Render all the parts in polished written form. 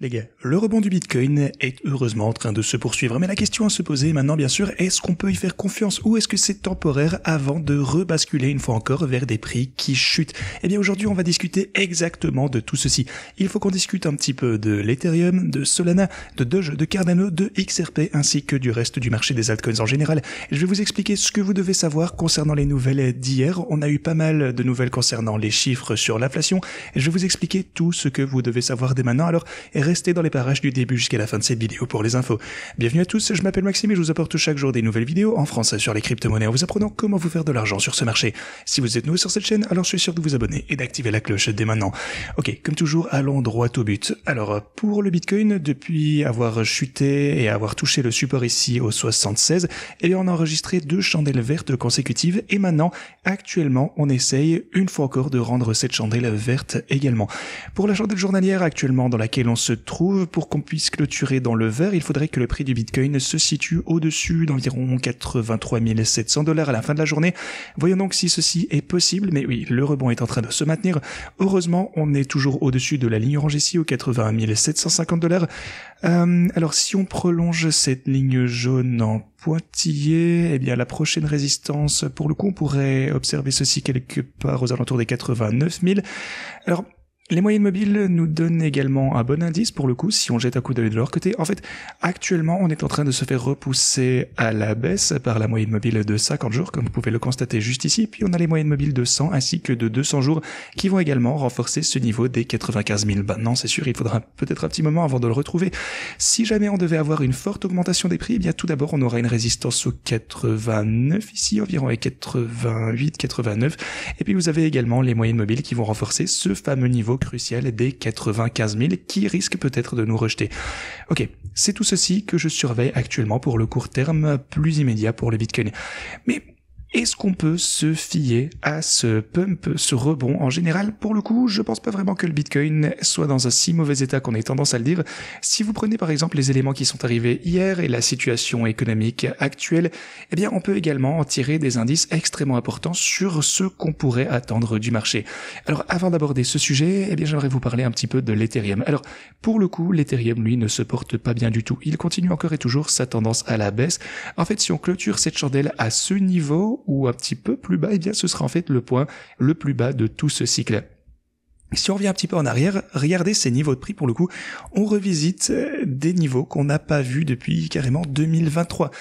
Les gars, le rebond du Bitcoin est heureusement en train de se poursuivre, mais la question à se poser maintenant bien sûr, est-ce qu'on peut y faire confiance ou est-ce que c'est temporaire avant de rebasculer une fois encore vers des prix qui chutent? Eh bien aujourd'hui on va discuter exactement de tout ceci. Il faut qu'on discute un petit peu de l'Ethereum, de Solana, de Doge, de Cardano, de XRP ainsi que du reste du marché des altcoins en général. Je vais vous expliquer ce que vous devez savoir concernant les nouvelles d'hier. On a eu pas mal de nouvelles concernant les chiffres sur l'inflation et je vais vous expliquer tout ce que vous devez savoir dès maintenant. Alors restez dans les parages du début jusqu'à la fin de cette vidéo pour les infos. Bienvenue à tous, je m'appelle Maxime et je vous apporte chaque jour des nouvelles vidéos en français sur les crypto-monnaies en vous apprenant comment vous faire de l'argent sur ce marché. Si vous êtes nouveau sur cette chaîne, alors je suis sûr de vous abonner et d'activer la cloche dès maintenant. Ok, comme toujours, allons droit au but. Alors, pour le Bitcoin, depuis avoir chuté et avoir touché le support ici au 76, eh bien on a enregistré 2 chandelles vertes consécutives et maintenant, actuellement, on essaye une fois encore de rendre cette chandelle verte également. Pour la chandelle journalière actuellement dans laquelle on se trouve, pour qu'on puisse clôturer dans le vert, il faudrait que le prix du Bitcoin se situe au-dessus d'environ 83 700 $ à la fin de la journée. Voyons donc si ceci est possible, mais oui, le rebond est en train de se maintenir. Heureusement, on est toujours au-dessus de la ligne orange ici, aux 81 750 $. Alors si on prolonge cette ligne jaune en pointillé, eh bien la prochaine résistance, pour le coup, on pourrait observer ceci quelque part aux alentours des 89 000. Alors, les moyennes mobiles nous donnent également un bon indice pour le coup si on jette un coup d'œil de leur côté. En fait, actuellement, on est en train de se faire repousser à la baisse par la moyenne mobile de 50 jours, comme vous pouvez le constater juste ici. Puis on a les moyennes mobiles de 100 ainsi que de 200 jours qui vont également renforcer ce niveau des 95 000. Maintenant, c'est sûr, il faudra peut-être un petit moment avant de le retrouver. Si jamais on devait avoir une forte augmentation des prix, eh bien tout d'abord, on aura une résistance au 89 ici, environ à 88, 89. Et puis vous avez également les moyennes mobiles qui vont renforcer ce fameux niveau crucial des 95 000 qui risque peut-être de nous rejeter. Ok, c'est tout ceci que je surveille actuellement pour le court terme plus immédiat pour le Bitcoin. Mais est-ce qu'on peut se fier à ce pump, ce rebond en général? Pour le coup, je pense pas vraiment que le Bitcoin soit dans un si mauvais état qu'on ait tendance à le dire. Si vous prenez par exemple les éléments qui sont arrivés hier et la situation économique actuelle, eh bien on peut également en tirer des indices extrêmement importants sur ce qu'on pourrait attendre du marché. Alors avant d'aborder ce sujet, eh bien j'aimerais vous parler un petit peu de l'Ethereum. Alors pour le coup, l'Ethereum lui ne se porte pas bien du tout. Il continue encore et toujours sa tendance à la baisse. En fait, si on clôture cette chandelle à ce niveau ou un petit peu plus bas, eh bien ce sera en fait le point le plus bas de tout ce cycle. Si on revient un petit peu en arrière, regardez ces niveaux de prix pour le coup, on revisite des niveaux qu'on n'a pas vus depuis carrément 2023.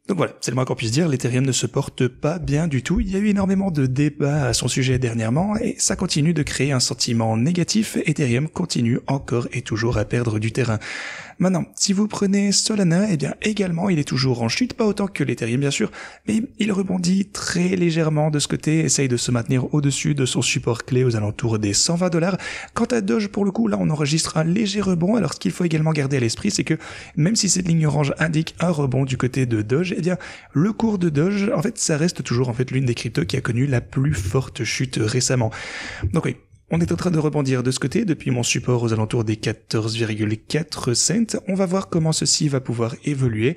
Donc voilà, c'est le moins qu'on puisse dire, l'Ethereum ne se porte pas bien du tout. Il y a eu énormément de débats à son sujet dernièrement et ça continue de créer un sentiment négatif. Ethereum continue encore et toujours à perdre du terrain. Maintenant, si vous prenez Solana, eh bien également il est toujours en chute, pas autant que l'Ethereum bien sûr, mais il rebondit très légèrement de ce côté, essaye de se maintenir au-dessus de son support clé aux alentours des 120 $. Quant à Doge, pour le coup, là on enregistre un léger rebond. Alors ce qu'il faut également garder à l'esprit, c'est que même si cette ligne orange indique un rebond du côté de Doge, eh bien le cours de Doge, en fait, ça reste toujours en fait l'une des cryptos qui a connu la plus forte chute récemment. Donc oui, on est en train de rebondir de ce côté depuis mon support aux alentours des 14,4 cents. On va voir comment ceci va pouvoir évoluer.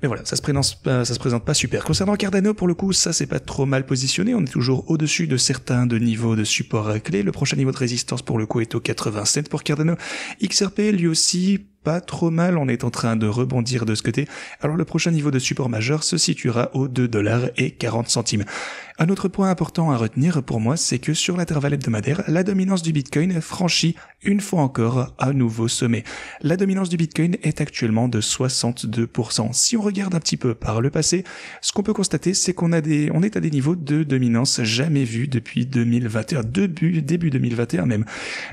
Mais voilà, ça se présente pas super. Concernant Cardano, pour le coup, ça c'est pas trop mal positionné. On est toujours au-dessus de certains niveaux de support clés. Le prochain niveau de résistance pour le coup est au 80 cents pour Cardano. XRP, lui aussi, pas trop mal, on est en train de rebondir de ce côté. Alors le prochain niveau de support majeur se situera aux 2,40 $. Un autre point important à retenir pour moi, c'est que sur l'intervalle hebdomadaire, la dominance du Bitcoin franchit une fois encore un nouveau sommet. La dominance du Bitcoin est actuellement de 62%. Si on regarde un petit peu par le passé, ce qu'on peut constater, c'est on est à des niveaux de dominance jamais vus depuis 2021, début 2021 même.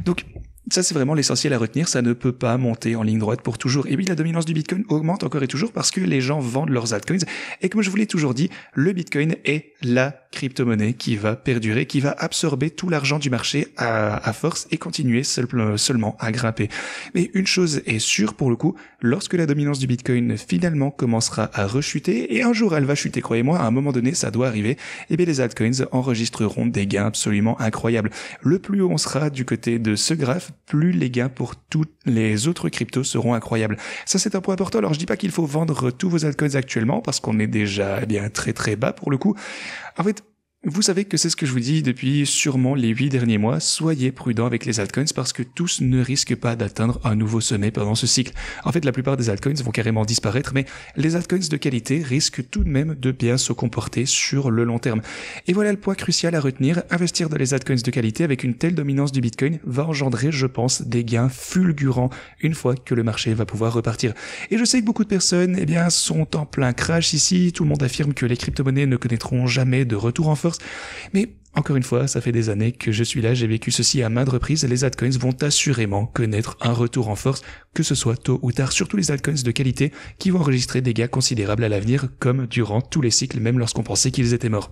Donc ça, c'est vraiment l'essentiel à retenir, ça ne peut pas monter en ligne droite pour toujours. Et oui, la dominance du Bitcoin augmente encore et toujours parce que les gens vendent leurs altcoins. Et comme je vous l'ai toujours dit, le Bitcoin est la crypto-monnaie qui va perdurer, qui va absorber tout l'argent du marché à force et continuer seulement à grimper. Mais une chose est sûre pour le coup, lorsque la dominance du Bitcoin finalement commencera à rechuter, et un jour elle va chuter, croyez-moi, à un moment donné, ça doit arriver, et bien les altcoins enregistreront des gains absolument incroyables. Le plus haut on sera du côté de ce graphe, plus les gains pour toutes les autres cryptos seront incroyables. Ça, c'est un point important. Alors, je dis pas qu'il faut vendre tous vos altcoins actuellement parce qu'on est déjà, eh bien, très très bas pour le coup. En fait, Vous savez que c'est ce que je vous dis depuis sûrement les 8 derniers mois, soyez prudents avec les altcoins parce que tous ne risquent pas d'atteindre un nouveau sommet pendant ce cycle. En fait, la plupart des altcoins vont carrément disparaître, mais les altcoins de qualité risquent tout de même de bien se comporter sur le long terme. Et voilà le point crucial à retenir, investir dans les altcoins de qualité avec une telle dominance du Bitcoin va engendrer, je pense, des gains fulgurants une fois que le marché va pouvoir repartir. Et je sais que beaucoup de personnes, sont en plein crash ici, tout le monde affirme que les crypto-monnaies ne connaîtront jamais de retour en force. Mais encore une fois, ça fait des années que je suis là, j'ai vécu ceci à maintes reprises, les altcoins vont assurément connaître un retour en force, que ce soit tôt ou tard, surtout les altcoins de qualité qui vont enregistrer des gains considérables à l'avenir, comme durant tous les cycles, même lorsqu'on pensait qu'ils étaient morts.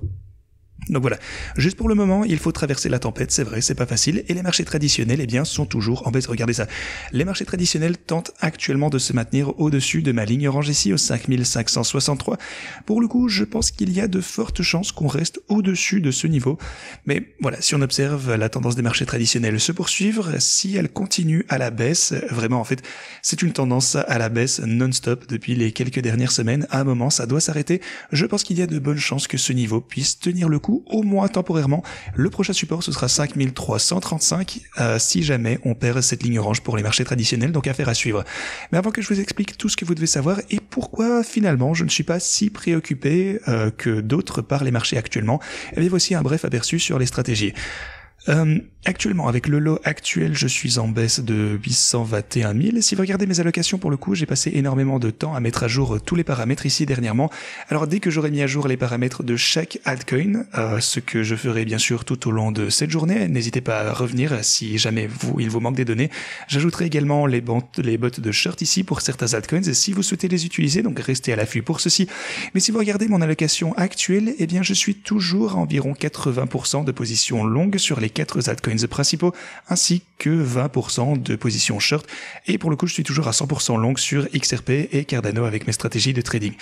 Donc voilà, juste pour le moment, il faut traverser la tempête, c'est vrai, c'est pas facile, et les marchés traditionnels, sont toujours en baisse. Regardez ça. Les marchés traditionnels tentent actuellement de se maintenir au-dessus de ma ligne orange ici, au 5563. Pour le coup, je pense qu'il y a de fortes chances qu'on reste au-dessus de ce niveau. Mais voilà, si on observe la tendance des marchés traditionnels se poursuivre, si elle continue à la baisse, vraiment, en fait, c'est une tendance à la baisse non-stop depuis les quelques dernières semaines. À un moment, ça doit s'arrêter. Je pense qu'il y a de bonnes chances que ce niveau puisse tenir le coup, au moins temporairement. Le prochain support, ce sera 5335 si jamais on perd cette ligne orange pour les marchés traditionnels, donc affaire à suivre. Mais avant que je vous explique tout ce que vous devez savoir et pourquoi finalement je ne suis pas si préoccupé que d'autres par les marchés actuellement, voici un bref aperçu sur les stratégies. Actuellement, avec le lot actuel, je suis en baisse de 821 000. Si vous regardez mes allocations, pour le coup, j'ai passé énormément de temps à mettre à jour tous les paramètres ici dernièrement. Alors, dès que j'aurai mis à jour les paramètres de chaque altcoin, ce que je ferai bien sûr tout au long de cette journée, n'hésitez pas à revenir si jamais il vous manque des données. J'ajouterai également les bots de short ici pour certains altcoins si vous souhaitez les utiliser, donc restez à l'affût pour ceci. Mais si vous regardez mon allocation actuelle, je suis toujours à environ 80% de positions longues sur les 4 altcoins principaux, ainsi que 20% de positions short. Et pour le coup, je suis toujours à 100% long sur XRP et Cardano avec mes stratégies de trading.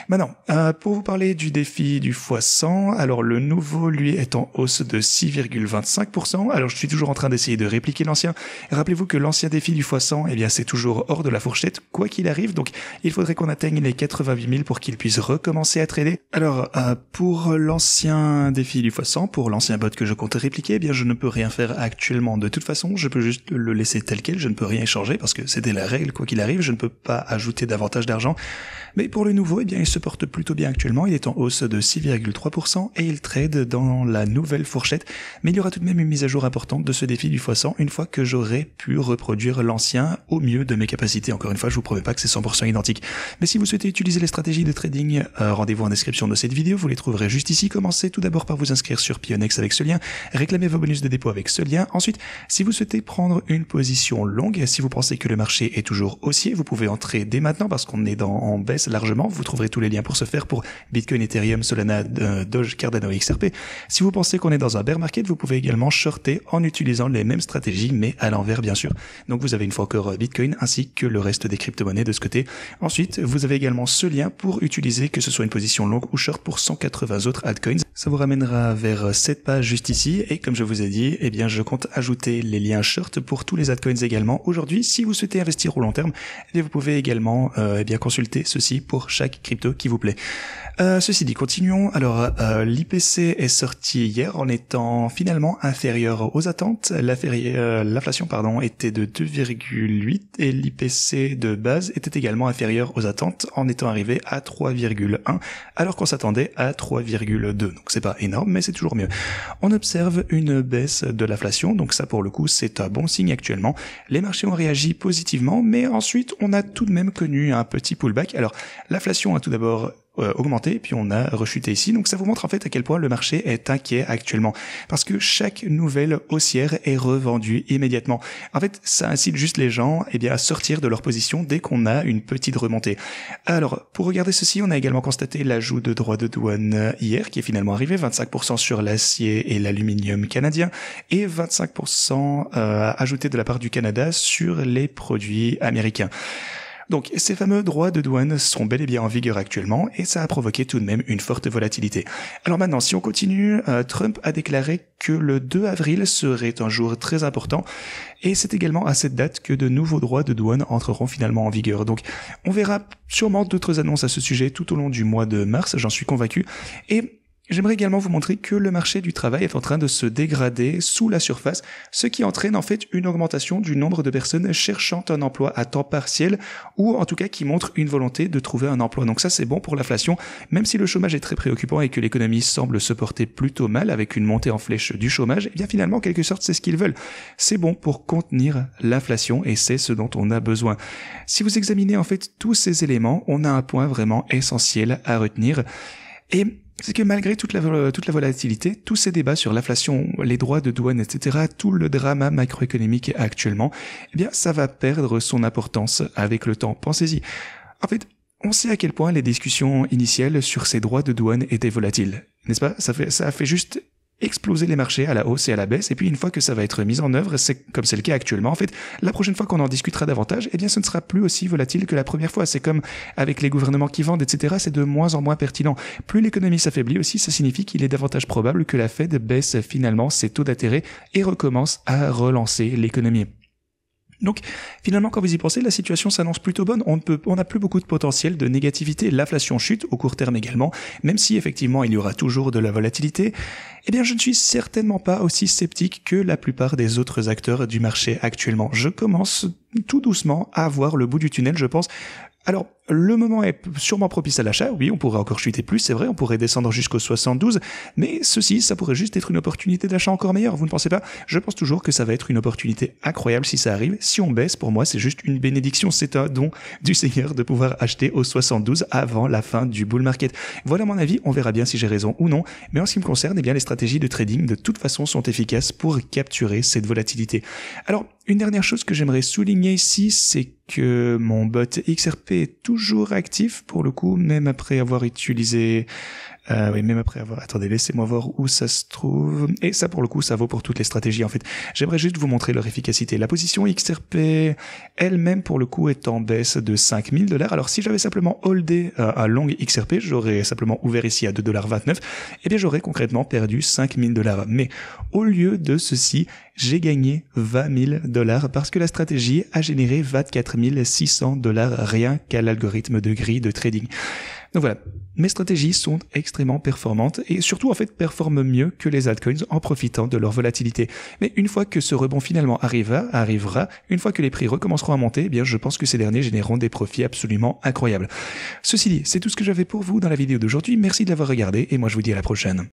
Maintenant, pour vous parler du défi du x100, alors le nouveau, lui, est en hausse de 6,25%. Alors, je suis toujours en train d'essayer de répliquer l'ancien. Rappelez-vous que l'ancien défi du x100, c'est toujours hors de la fourchette, quoi qu'il arrive. Donc, il faudrait qu'on atteigne les 88 000 pour qu'il puisse recommencer à trader. Alors, pour l'ancien défi du x100, pour l'ancien bot que je compte répliquer, je ne peux rien faire actuellement. De toute façon, je peux juste le laisser tel quel, je ne peux rien échanger parce que c'était la règle, quoi qu'il arrive, je ne peux pas ajouter davantage d'argent. Mais pour le nouveau, il se porte plutôt bien actuellement, il est en hausse de 6,3% et il trade dans la nouvelle fourchette. Mais il y aura tout de même une mise à jour importante de ce défi du x100 une fois que j'aurai pu reproduire l'ancien au mieux de mes capacités. Encore une fois, je vous promets pas que c'est 100% identique. Mais si vous souhaitez utiliser les stratégies de trading, rendez-vous en description de cette vidéo, vous les trouverez juste ici. Commencez tout d'abord par vous inscrire sur Pionex avec ce lien, réclamez vos bonus de dépôt avec ce lien. Ensuite, si vous souhaitez prendre une position longue, si vous pensez que le marché est toujours haussier, vous pouvez entrer dès maintenant parce qu'on est en baisse largement. Vous trouverez tous les liens pour ce faire pour Bitcoin, Ethereum, Solana, Doge, Cardano et XRP. Si vous pensez qu'on est dans un bear market, vous pouvez également shorter en utilisant les mêmes stratégies, mais à l'envers bien sûr. Donc vous avez une fois encore Bitcoin ainsi que le reste des crypto-monnaies de ce côté. Ensuite, vous avez également ce lien pour utiliser que ce soit une position longue ou short pour 180 autres altcoins. Ça vous ramènera vers cette page juste ici et comme je vous ai dit, je compte ajouter les liens short pour tous les altcoins également. Aujourd'hui, si vous souhaitez investir au long terme, vous pouvez également consulter ceci pour chaque crypto qui vous plaît. Ceci dit, continuons. Alors, l'IPC est sorti hier en étant finalement inférieur aux attentes. L'inflation, était de 2,8 et l'IPC de base était également inférieur aux attentes en étant arrivé à 3,1 alors qu'on s'attendait à 3,2. Donc c'est pas énorme, mais c'est toujours mieux. On observe une baisse de l'inflation, donc ça pour le coup c'est un bon signe actuellement. Les marchés ont réagi positivement, mais ensuite on a tout de même connu un petit pullback. Alors l'inflation a tout d'abord augmenté, puis on a rechuté ici. Donc ça vous montre en fait à quel point le marché est inquiet actuellement. Parce que chaque nouvelle haussière est revendue immédiatement. En fait, ça incite juste les gens à sortir de leur position dès qu'on a une petite remontée. Alors, pour regarder ceci, on a également constaté l'ajout de droits de douane hier, qui est finalement arrivé, 25% sur l'acier et l'aluminium canadien, et 25% ajouté de la part du Canada sur les produits américains. Donc ces fameux droits de douane sont bel et bien en vigueur actuellement et ça a provoqué tout de même une forte volatilité. Alors maintenant, si on continue, Trump a déclaré que le 2 avril serait un jour très important et c'est également à cette date que de nouveaux droits de douane entreront finalement en vigueur. Donc on verra sûrement d'autres annonces à ce sujet tout au long du mois de mars, j'en suis convaincu. Et j'aimerais également vous montrer que le marché du travail est en train de se dégrader sous la surface, ce qui entraîne en fait une augmentation du nombre de personnes cherchant un emploi à temps partiel ou en tout cas qui montrent une volonté de trouver un emploi. Donc ça c'est bon pour l'inflation, même si le chômage est très préoccupant et que l'économie semble se porter plutôt mal avec une montée en flèche du chômage, eh bien finalement en quelque sorte c'est ce qu'ils veulent. C'est bon pour contenir l'inflation et c'est ce dont on a besoin. Si vous examinez en fait tous ces éléments, on a un point vraiment essentiel à retenir et c'est que malgré toute la volatilité, tous ces débats sur l'inflation, les droits de douane, etc., tout le drama macroéconomique actuellement, eh bien, ça va perdre son importance avec le temps. Pensez-y. En fait, on sait à quel point les discussions initiales sur ces droits de douane étaient volatiles. N'est-ce pas? Ça a fait juste exploser les marchés à la hausse et à la baisse, et puis une fois que ça va être mis en œuvre, c'est comme c'est le cas actuellement, en fait, la prochaine fois qu'on en discutera davantage, eh bien ce ne sera plus aussi volatile que la première fois. C'est comme avec les gouvernements qui vendent, etc., c'est de moins en moins pertinent. Plus l'économie s'affaiblit aussi, ça signifie qu'il est davantage probable que la Fed baisse finalement ses taux d'intérêt et recommence à relancer l'économie. Donc, finalement, quand vous y pensez, la situation s'annonce plutôt bonne. On n'a plus beaucoup de potentiel de négativité. L'inflation chute, au court terme également. Même si, effectivement, il y aura toujours de la volatilité, eh bien, je ne suis certainement pas aussi sceptique que la plupart des autres acteurs du marché actuellement. Je commence tout doucement à voir le bout du tunnel, je pense. Alors, le moment est sûrement propice à l'achat, oui, on pourrait encore chuter plus, c'est vrai, on pourrait descendre jusqu'au 72, mais ceci, ça pourrait juste être une opportunité d'achat encore meilleure, vous ne pensez pas? Je pense toujours que ça va être une opportunité incroyable si ça arrive. Si on baisse, pour moi, c'est juste une bénédiction, c'est un don du Seigneur de pouvoir acheter au 72 avant la fin du bull market. Voilà mon avis, on verra bien si j'ai raison ou non, mais en ce qui me concerne, eh bien, les stratégies de trading, de toute façon, sont efficaces pour capturer cette volatilité. Alors, une dernière chose que j'aimerais souligner ici, c'est que mon bot XRP est toujours actif, pour le coup, même après avoir utilisé... Attendez, laissez-moi voir où ça se trouve. Et ça, pour le coup, ça vaut pour toutes les stratégies, en fait. J'aimerais juste vous montrer leur efficacité. La position XRP, elle-même, pour le coup, est en baisse de $5000. Alors, si j'avais simplement holdé un long XRP, j'aurais simplement ouvert ici à $2,29, eh bien, j'aurais concrètement perdu $5000. Mais, au lieu de ceci, j'ai gagné $20,000 parce que la stratégie a généré $24,600 rien qu'à l'algorithme de grille de trading. Donc voilà, mes stratégies sont extrêmement performantes et surtout en fait performent mieux que les altcoins en profitant de leur volatilité. Mais une fois que ce rebond finalement arrivera, une fois que les prix recommenceront à monter, eh bien je pense que ces derniers généreront des profits absolument incroyables. Ceci dit, c'est tout ce que j'avais pour vous dans la vidéo d'aujourd'hui. Merci de l'avoir regardé et moi je vous dis à la prochaine.